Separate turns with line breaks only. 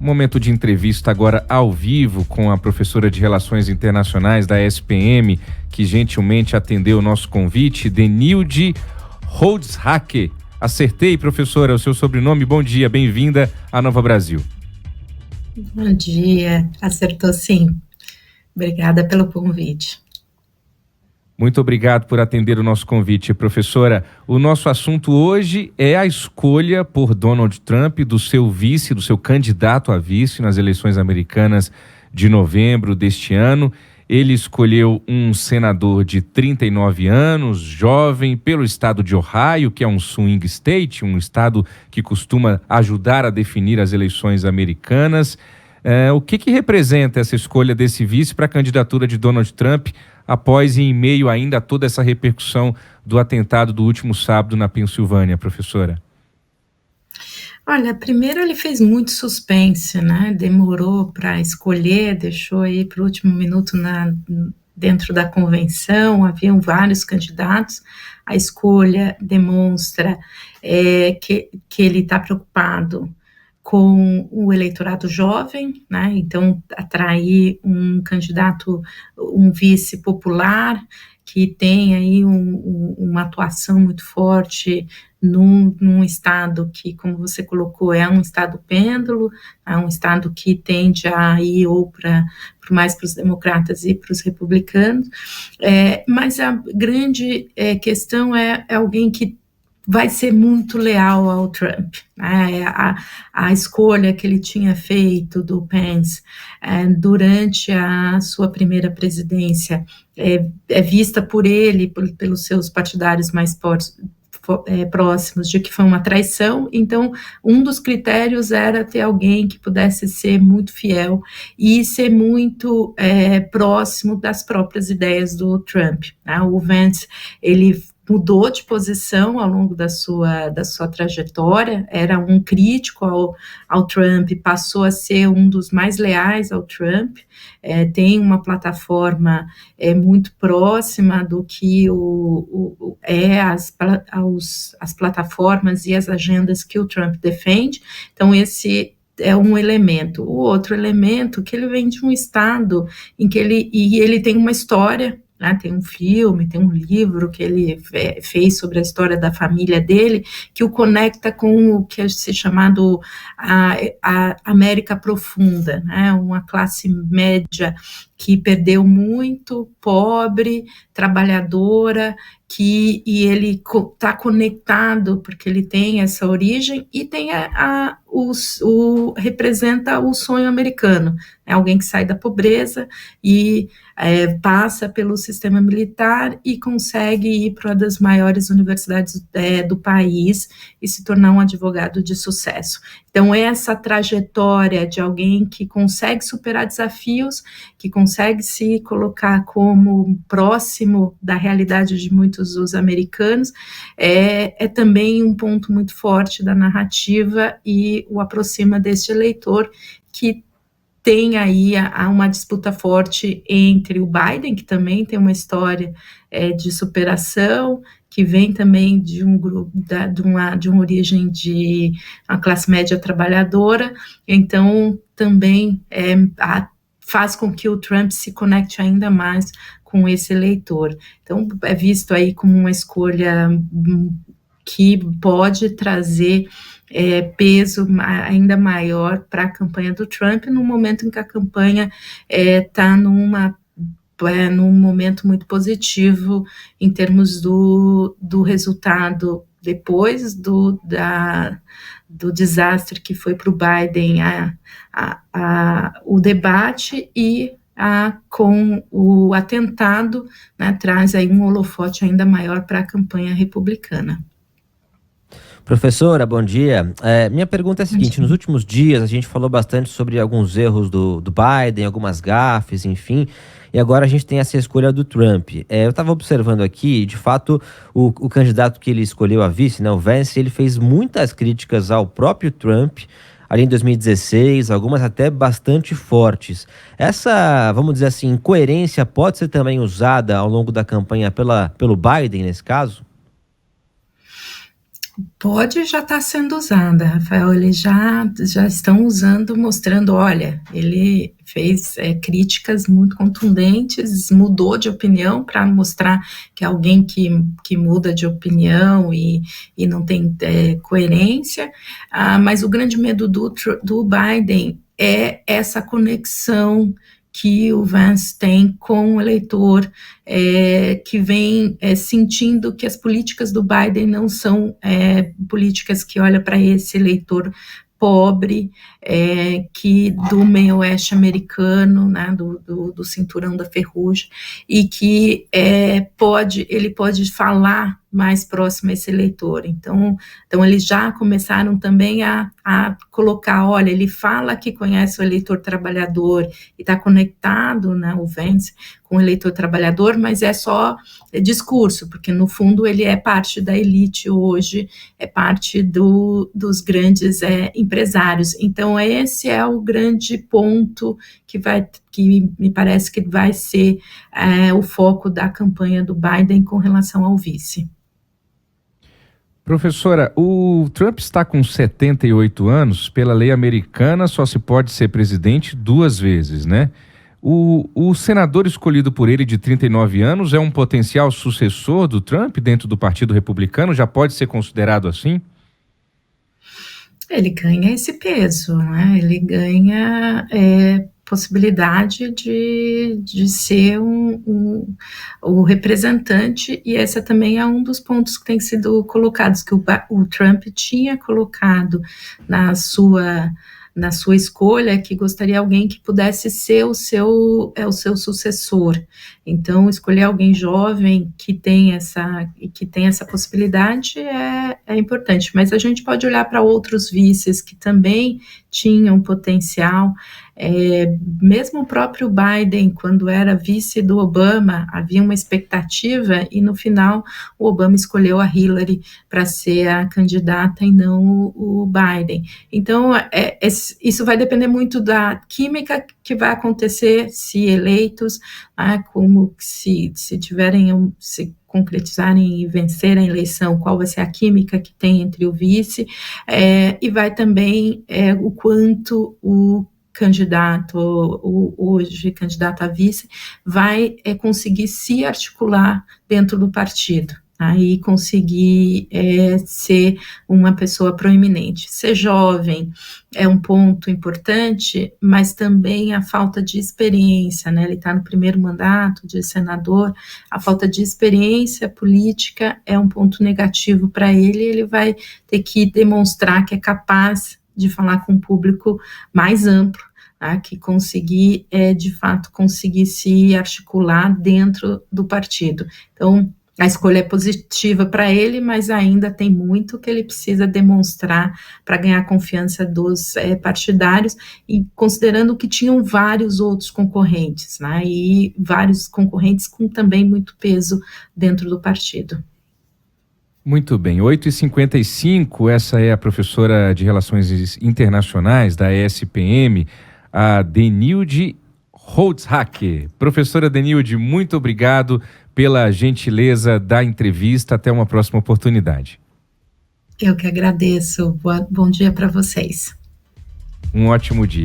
Momento de entrevista agora ao vivo com a professora de Relações Internacionais da SPM, que gentilmente atendeu o nosso convite, Denilde Holdshake. Acertei, professora, o seu sobrenome. Bom dia, bem-vinda à Nova Brasil.
Bom dia, acertou sim. Obrigada pelo convite.
Muito obrigado por atender o nosso convite, professora. O nosso assunto hoje é a escolha por Donald Trump do seu vice, do seu candidato a vice nas eleições americanas de novembro deste ano. Ele escolheu um senador de 39 anos, jovem, pelo estado de Ohio, que é um swing state, um estado que costuma ajudar a definir as eleições americanas. O que representa essa escolha desse vice para a candidatura de Donald Trump após e em meio ainda a toda essa repercussão do atentado do último sábado na Pensilvânia, professora?
Olha, primeiro ele fez muito suspense, né? Demorou para escolher, deixou aí para o último minuto dentro da convenção, haviam vários candidatos. A escolha demonstra que ele está preocupado com o eleitorado jovem, né? Então atrair um candidato, um vice popular, que tem aí uma atuação muito forte num estado que, como você colocou, é um estado pêndulo, é um estado que tende a ir ou mais para os democratas e para os republicanos, mas a grande questão é alguém que vai ser muito leal ao Trump, né? A escolha que ele tinha feito do Pence durante a sua primeira presidência é vista por ele, pelos seus partidários mais próximos, de que foi uma traição. Então, um dos critérios era ter alguém que pudesse ser muito fiel e ser muito próximo das próprias ideias do Trump, né? O Vance, ele mudou de posição ao longo da sua trajetória, era um crítico ao Trump, passou a ser um dos mais leais ao Trump, tem uma plataforma muito próxima do que as plataformas e as agendas que o Trump defende. Então esse é um elemento. O outro elemento, que ele vem de um estado em que ele tem uma história, né? Tem um filme, tem um livro que ele fez sobre a história da família dele, que o conecta com o que é se chamado a América Profunda, né? Uma classe média que perdeu muito, pobre, trabalhadora, e ele está conectado, porque ele tem essa origem, e tem representa o sonho americano, né? Alguém que sai da pobreza e passa pelo sistema militar e consegue ir para uma das maiores universidades do país e se tornar um advogado de sucesso. Então, essa trajetória de alguém que consegue superar desafios, que consegue se colocar como próximo da realidade de muitos dos americanos, é também um ponto muito forte da narrativa e o aproxima deste eleitor, que tem aí uma disputa forte entre o Biden, que também tem uma história de superação, que vem também de um grupo, de uma origem de uma classe média trabalhadora. Então também faz com que o Trump se conecte ainda mais com esse eleitor. Então é visto aí como uma escolha que pode trazer peso ainda maior para a campanha do Trump, no momento em que a campanha está num momento muito positivo em termos do resultado, depois do desastre que foi para o Biden o debate, e com o atentado, né, traz aí um holofote ainda maior para a campanha republicana.
Professora, bom dia. Minha pergunta é a seguinte: nos últimos dias a gente falou bastante sobre alguns erros do Biden, algumas gafes, enfim, e agora a gente tem essa escolha do Trump. Eu estava observando aqui, de fato, o candidato que ele escolheu a vice, né, o Vance, ele fez muitas críticas ao próprio Trump ali em 2016, algumas até bastante fortes. Essa, vamos dizer assim, incoerência pode ser também usada ao longo da campanha pelo Biden, nesse caso?
Pode já estar sendo usada, Rafael. Eles já estão usando, mostrando, olha, ele fez críticas muito contundentes, mudou de opinião para mostrar que é alguém que muda de opinião e não tem coerência, mas o grande medo do Biden é essa conexão que o Vance tem com o eleitor, que vem sentindo que as políticas do Biden não são políticas que olham para esse eleitor pobre, que do meio oeste americano, né, do cinturão da ferrugem, e que ele pode falar mais próximo a esse eleitor. Então eles já começaram também a colocar, olha, ele fala que conhece o eleitor trabalhador e está conectado, né, o Vance, com o eleitor trabalhador, mas é só discurso, porque no fundo ele é parte da elite hoje, é parte dos grandes empresários. Então esse é o grande ponto que me parece que vai ser o foco da campanha do Biden com relação ao vice.
Professora, o Trump está com 78 anos, pela lei americana só se pode ser presidente 2 vezes, né? O senador escolhido por ele de 39 anos é um potencial sucessor do Trump dentro do Partido Republicano? Já pode ser considerado assim?
Ele ganha esse peso, né? Ele ganha possibilidade de ser o representante, e esse também é um dos pontos que tem sido colocados, que o Trump tinha colocado na sua escolha, que gostaria alguém que pudesse ser o seu sucessor. Então, escolher alguém jovem que tem essa possibilidade é importante, mas a gente pode olhar para outros vices que também tinham potencial. Mesmo o próprio Biden, quando era vice do Obama, havia uma expectativa, e no final o Obama escolheu a Hillary para ser a candidata e não o Biden. Então isso vai depender muito da química que vai acontecer se eleitos, como se concretizarem e vencer a eleição, qual vai ser a química que tem entre o vice, e vai também o quanto o candidato, hoje candidato a vice, vai conseguir se articular dentro do partido, e conseguir ser uma pessoa proeminente. Ser jovem é um ponto importante, mas também a falta de experiência, né? Ele está no primeiro mandato de senador, a falta de experiência política é um ponto negativo para ele. Ele vai ter que demonstrar que é capaz de falar com um público mais amplo, que conseguir, de fato, conseguir se articular dentro do partido. Então, a escolha é positiva para ele, mas ainda tem muito que ele precisa demonstrar para ganhar a confiança dos partidários, e considerando que tinham vários outros concorrentes, né, e vários concorrentes com também muito peso dentro do partido.
Muito bem, 8h55, essa é a professora de Relações Internacionais da ESPM, a Denilde Holzhacke. Professora Denilde, muito obrigado pela gentileza da entrevista. Até uma próxima oportunidade.
Eu que agradeço. Bom dia para vocês.
Um ótimo dia.